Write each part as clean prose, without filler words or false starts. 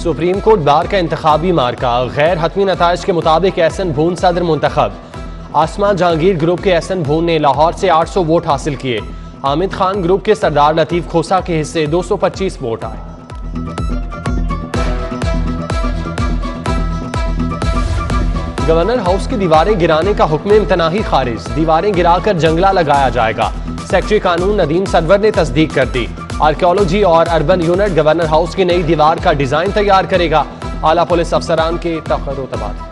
Supreme court bar का इंतखाबी मार्का, गैर हतमी नताइज के मुताबिक एहसन भून सदर मुंतखब। आसमान जहांगीर ग्रुप के एहसन भून ने लाहौर से 800 वोट हासिल किए। हामिद खान ग्रुप के सरदार लतीफ खोसा के हिस्से 225 वोट आए। गवर्नर हाउस की दीवारें गिराने का हुक्म इम्तनाही खारिज, दीवारें गिराकर जंगला लगाया जाएगा। सेक्रेटरी कानून नदीम सरवर ने तस्दीक कर दी। आर्कियोलॉजी और अर्बन यूनिट गवर्नर हाउस की नई दीवार का डिजाइन तैयार करेगा। आला पुलिस अफसरान के तखर्रो तबादले।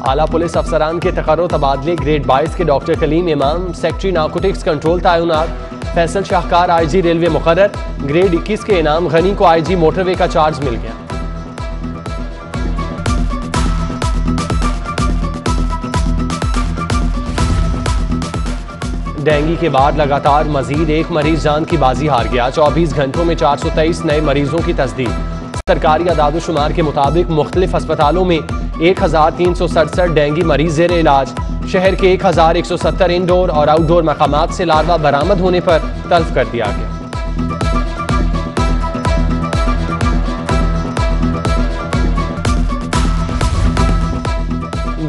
आला पुलिस अफसरान के तकर्रो तबादले, ग्रेड 22 के डॉक्टर कलीम इमाम सेक्रेटरी नारकोटिक्स कंट्रोल तैनात। फैसल शाहकार आईजी रेलवे मुकर्रर। ग्रेड 21 के इनाम गनी को आईजी मोटरवे का चार्ज मिल गया। डेंगू के बाद लगातार मजीद एक मरीज जान की बाजी हार गया। 24 घंटों में 423 नए मरीजों की तस्दीक। सरकारी अदाद-ओ-शुमार के मुताबिक मुख्तलिफ अस्पतालों में 1367 डेंगू मरीज ज़ेर इलाज। शहर के 1170 इंडोर और आउटडोर मकामात से लार्वा बरामद होने पर तल्फ कर दिया गया।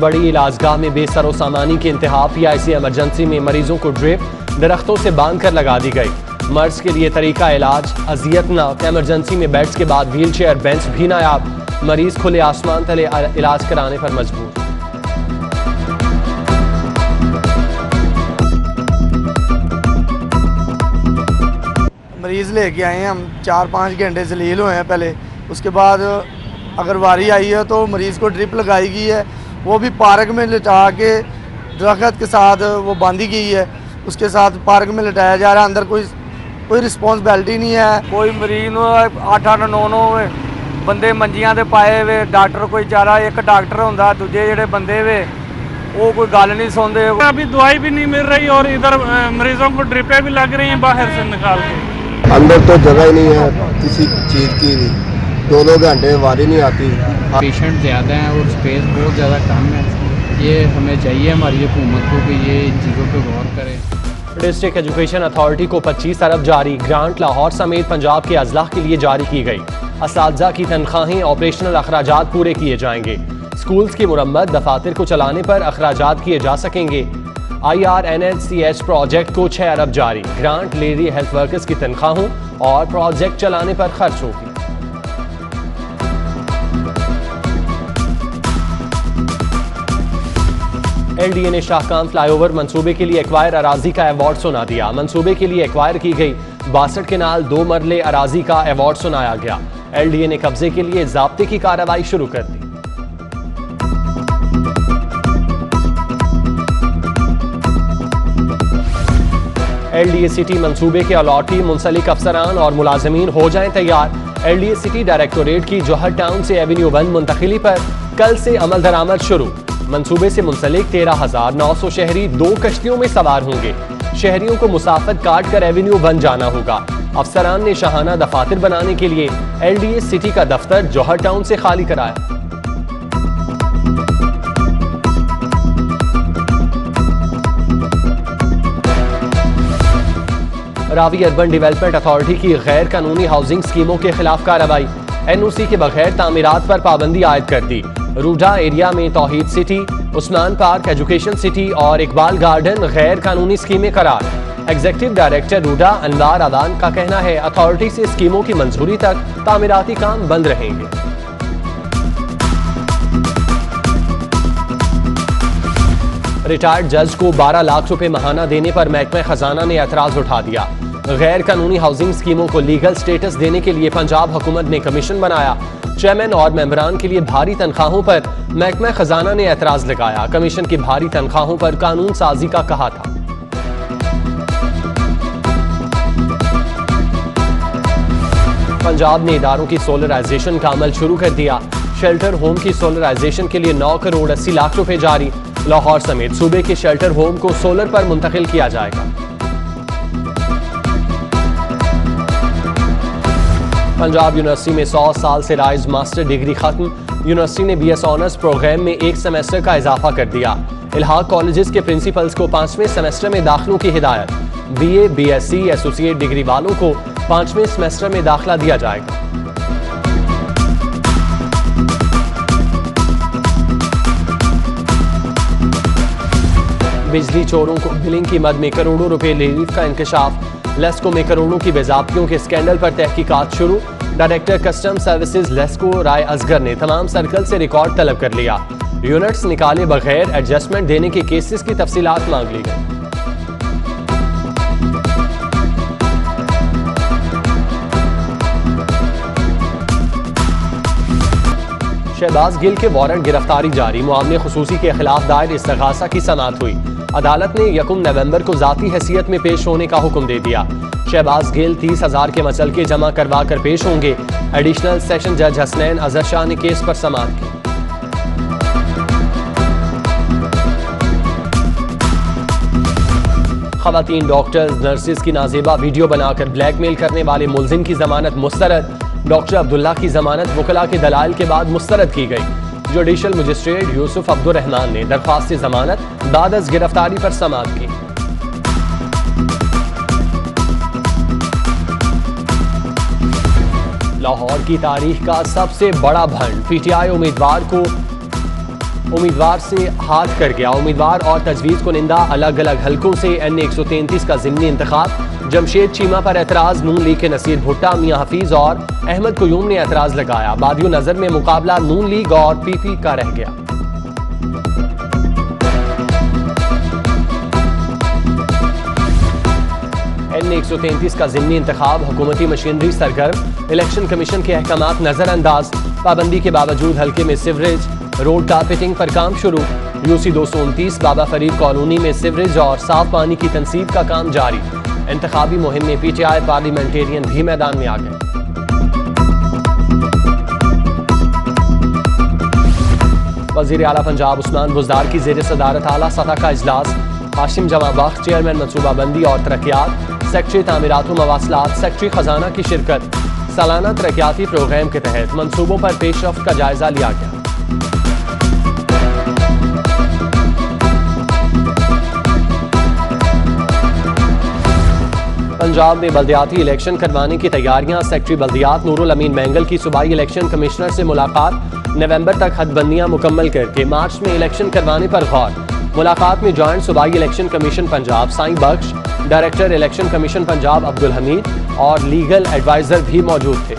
बड़ी इलाजगाह में बेसरो सामानी के इंतहा। PIC इमरजेंसी में मरीजों को ड्रिप दरख्तों से बांध कर लगा दी गई। मर्ज के लिए तरीका इलाज अजियतनाक। इमरजेंसी में बेड्स के बाद व्हील चेयर बेंच भी नायाब। मरीज खुले आसमान तले इलाज कराने पर मजबूर। मरीज लेके आए हैं हम, 4-5 घंटे जलील हुए हैं पहले। उसके बाद अगर वारी आई है तो मरीज को ड्रिप लगाई गई है, वो भी पार्क में लिटा के दरख्त के साथ वो बांधी गई है। उसके साथ पार्क में लिटाया जा रहा है। अंदर कोई रिस्पॉन्सिबिलिटी नहीं है। कोई मरीज 8-8 9-9 बंदे मंजियां ते पाए वे, डॉक्टर कोई चारा एक डॉक्टर होंदा, दूजे जेडे बंदे वे वो कोई गल नहीं सुनते। अभी दवाई भी नहीं मिल रही और इधर मरीजों को ड्रिपें भी लग रही हैं बाहर से निकाल के। अंदर तो जगह ही नहीं है किसी चीज़ की भी। 2-2 घंटे वारी नहीं आती। पेशेंट ज़्यादा हैं और स्पेस बहुत ज़्यादा कम है। ये हमें चाहिए हमारी हुकूमत को कि ये इन चीज़ों पर गौर करे। डिस्ट्रिक्ट एजुकेशन अथॉरिटी को 25 अरब जारी। ग्रांट लाहौर समेत पंजाब के अजला के लिए जारी की गई। असातिज़ा की तनख्वाहें, ऑपरेशनल अखराजात पूरे किए जाएंगे। स्कूल्स की मुरम्मत, दफातर को चलाने पर अखराजात किए जा सकेंगे। IRNHCH प्रोजेक्ट को 6 अरब जारी। ग्रांट लेडी हेल्थ वर्कर्स की तनख्वाहों और प्रोजेक्ट चलाने पर खर्च होगी। LDA ने शाहकाम फ्लाईओवर मंसूबे के लिए एक्वायर अराजी का अवार्ड सुना दिया। मंसूबे के लिए एक्वायर की गई 62 केनाल 2 मरले अराजी का अवार्ड सुनाया गया। LDA ने कब्जे के लिए ज़ाब्ते की कार्रवाई शुरू कर दी। LDA सिटी मंसूबे के अलॉटी मुंसलिक अफसरान और मुलाजमीन हो जाएं तैयार। LDA सिटी डायरेक्टोरेट की जौहर टाउन से एवेन्यू 1 मुंतकिली पर कल से अमल दरामद शुरू। मंसूबे से मुंसलिक 13,900 शहरी 2 कश्तियों में सवार होंगे। शहरियों को मुसाफत काट कर एवेन्यू 1 जाना होगा। अफसरान ने शाहाना दफातर बनाने के लिए LDA सिटी का दफ्तर जौहर टाउन से खाली कराया। रावी अर्बन डेवलपमेंट अथॉरिटी की गैर कानूनी हाउसिंग स्कीमों के खिलाफ कार्रवाई। NOC के बगैर तामीरात पर पाबंदी आयद कर दी। रूडा एरिया में Tauheed city, Usman park, education city और इकबाल गार्डन गैर कानूनी स्कीमें करार। एग्जीक्यूटिव डायरेक्टर रूडा अनवार अदान का कहना है अथॉरिटी से स्कीमों की मंजूरी तक तामीराती काम बंद रहेंगे। रिटायर्ड जज को 12 लाख रुपए महाना देने पर महकमा खजाना ने एतराज उठा दिया। गैर कानूनी हाउसिंग स्कीमों को लीगल स्टेटस देने के लिए पंजाब हुकूमत ने कमीशन बनाया। चेयरमैन और मेंबरान के लिए भारी तनख्वाहों पर महकमा खजाना ने एतराज लगाया। कमीशन की भारी तनख्वाहों पर कानून साजी का कहा था। पंजाब ने इदारों की सोलराइजेशन का अमल शुरू कर दिया। शेल्टर होम की सोलराइजेशन के लिए 9 करोड़ 80 लाख रुपए जारी। लाहौर समेत सूबे के शेल्टर होम को सोलर पर मुंतकिल किया जाएगा। पंजाब यूनिवर्सिटी में 100 साल से राइज मास्टर डिग्री खत्म। यूनिवर्सिटी ने BS ऑनर्स प्रोग्राम में 1 सेमेस्टर का इजाफा कर दिया। इल्हाक कॉलेजेस के प्रिंसिपल्स को 5वें सेमेस्टर में दाखिलों की हिदायत। BA, BSc, एसोसिएट डिग्री वालों को 5वें सेमेस्टर में दाखिला दिया जाएगा। बिजली चोरों को बिलिंग की मद में करोड़ों रुपए लीफ का इंकशाफ। लेस्को में करोड़ों की बेज़ाब्तियों के स्कैंडल पर तहकीकात शुरू। डायरेक्टर कस्टम सर्विसेज लेस्को राय असगर ने तमाम सर्कल से रिकॉर्ड तलब कर लिया। यूनिट्स निकाले बगैर एडजस्टमेंट देने के केसेस की तफसीलात मांग ली गई। शहबाज गिल के वारंट गिरफ्तारी जारी। मुआवने खुसूसी के खिलाफ दायर इस्तगासा की समाअत हुई। अदालत ने 1 नवंबर को जाती हैसियत में पेश होने का हुक्म दे दिया। शहबाज गिल 30,000 के मसलके जमा करवा कर पेश होंगे। एडिशनल सेशन जज हसनैन अजहर शाह ने केस पर समाअत की। खवातीन डॉक्टर्स नर्सिस की नाजेबा वीडियो बनाकर ब्लैकमेल करने वाले मुलजिम की जमानत मुस्तरद। डॉक्टर अब्दुल्ला की जमानत वकला के दलाइल के बाद मुस्तरद की गई। जुडिशल मजिस्ट्रेट यूसुफ अब्दुर रहमान ने दरख्वास्त जमानत बाद अज गिरफ्तारी पर समाअत की। लाहौर की तारीख का सबसे बड़ा भंड। PTI उम्मीदवार से हाथ कर गया। उम्मीदवार और तजवीज़ कुनिंदा अलग अलग हलकों से NA 133 का ज़िमनी इंतखाब। जमशेद चीमा पर एतराज़। नून लीग के नसीर भुट्टा, मियाँ हफीज और अहमद कुयूम ने एतराज़ लगाया। बादियो नजर में मुकाबला नून लीग और PP का रह गया। NA 133 का ज़िमनी इंतखाब। हुकूमती मशीनरी सरगर्म। इलेक्शन कमीशन के अहकामात नजरअंदाज। पाबंदी के बावजूद हल्के में सिवरेज रोड कारपेटिंग पर काम शुरू। UC 229 बाबा फरीद कॉलोनी में सिवरेज और साफ पानी की तनसीब का काम जारी। इंतखाबी मुहिम में PTI पार्लियामेंटेरियन भी मैदान में आ गए। वज़ीर आला पंजाब उस्मान बुज़दार की ज़ेर सदारत आला सतह का इजलास। हाशिम जमा बख्श चेयरमैन मनसूबाबंदी और तरक्यात। सेक्रेटरी तामीरात व मवासलात सेक्रेटरी खजाना की शिरकत। सालाना तरक्याती प्रोग्राम के तहत मनसूबों पर पेशरफ्त का जायजा लिया गया। पंजाब में बल्दियाती इलेक्शन करवाने की तैयारियां। सेक्रेटरी बल्दियात नूरुल अमीन मैंगल की सूबाई इलेक्शन कमिश्नर से मुलाकात। नवंबर तक हदबंदियां मुकम्मल करके मार्च में इलेक्शन करवाने पर गौर। मुलाकात में जॉइंट सूबाई election commission Punjab Sain Bakhsh, director election commission Punjab Abdul Hameed और लीगल एडवाइजर भी मौजूद थे।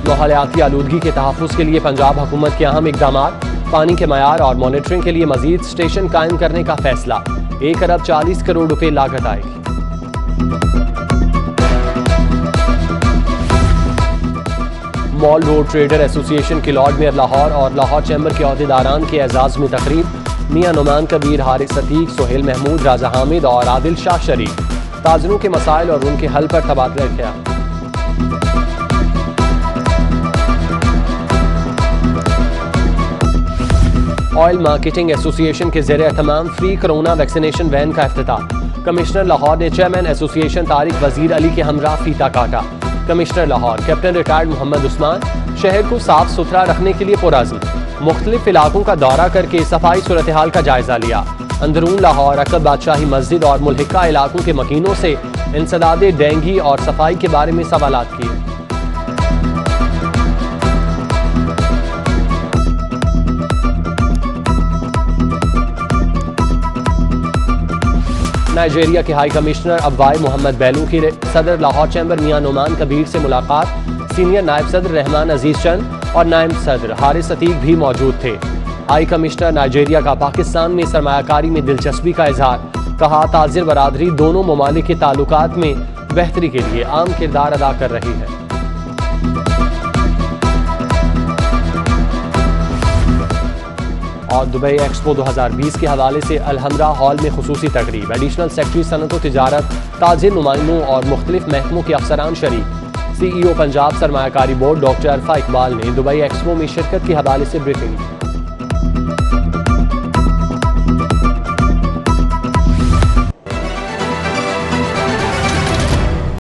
माहौलियाती आलूदगी के तहफ़्फ़ुज़ के लिए पंजाब हुकूमत के अहम इक़दामात। पानी के मयार और मॉनिटरिंग के लिए मजीद स्टेशन कायम करने का फैसला। 1 अरब 40 करोड़ रुपए लागत आएगी। मॉल रोड ट्रेडर एसोसिएशन के लॉर्ड मेयर लाहौर और लाहौर चैम्बर के अहदेदारान के एजाज़ में तकरीब। मियाँ नुमान कबीर, हारिस सतीक, सोहेल महमूद, राजा हामिद और आदिल शाह शरीफ। ताजरों के मसाइल और उनके हल पर तबादला किया। ऑयल मार्केटिंग एसोसिएशन के ज़ेरे एहतमाम फ्री कोरोना वैक्सीनेशन वैन का इफ्तिताह। कमिश्नर लाहौर ने चेयरमैन एसोसिएशन तारिक वजीर अली के हमरा फीता काटा। Commissioner Lahore captain retired Mohammad Usman शहर को साफ सुथरा रखने के लिए पुरअज़्म। मुख्तलिफ इलाकों का दौरा करके सफाई सूरत हाल का जायजा लिया। अंदरून लाहौर अकब बादशाही मस्जिद और मुल्हिका इलाकों के मकीनों से इंसदाद डेंगी और सफाई के बारे में सवालात किए। नाइजीरिया के हाई कमिश्नर अब्बाई मोहम्मद बैलू की सदर लाहौर चैम्बर मियाँ नुमान कबीर से मुलाकात। सीनियर नायब सदर रहमान अजीज चंद और नायब सदर हारिस सतीक भी मौजूद थे। हाई कमिश्नर नाइजीरिया का पाकिस्तान में सरमायाकारी में दिलचस्पी का इजहार। कहा ताजिर बरादरी दोनों ममालिक के ताल्लुकात में बेहतरी के लिए अहम किरदार अदा कर रही है। और दुबई एक्सपो 2020 के हवाले से अलहमरा हॉल में खुसूसी तकरीब। एडिशनल सेक्रेटरी सनत व तिजारत, ताजिर नुमाइंदों और मुख्तलिफ महकमों के अफसरान शरीक। CEO पंजाब सरमायाकारी बोर्ड डॉक्टर अरफा इकबाल ने दुबई एक्सपो में शिरकत के हवाले से ब्रीफिंग।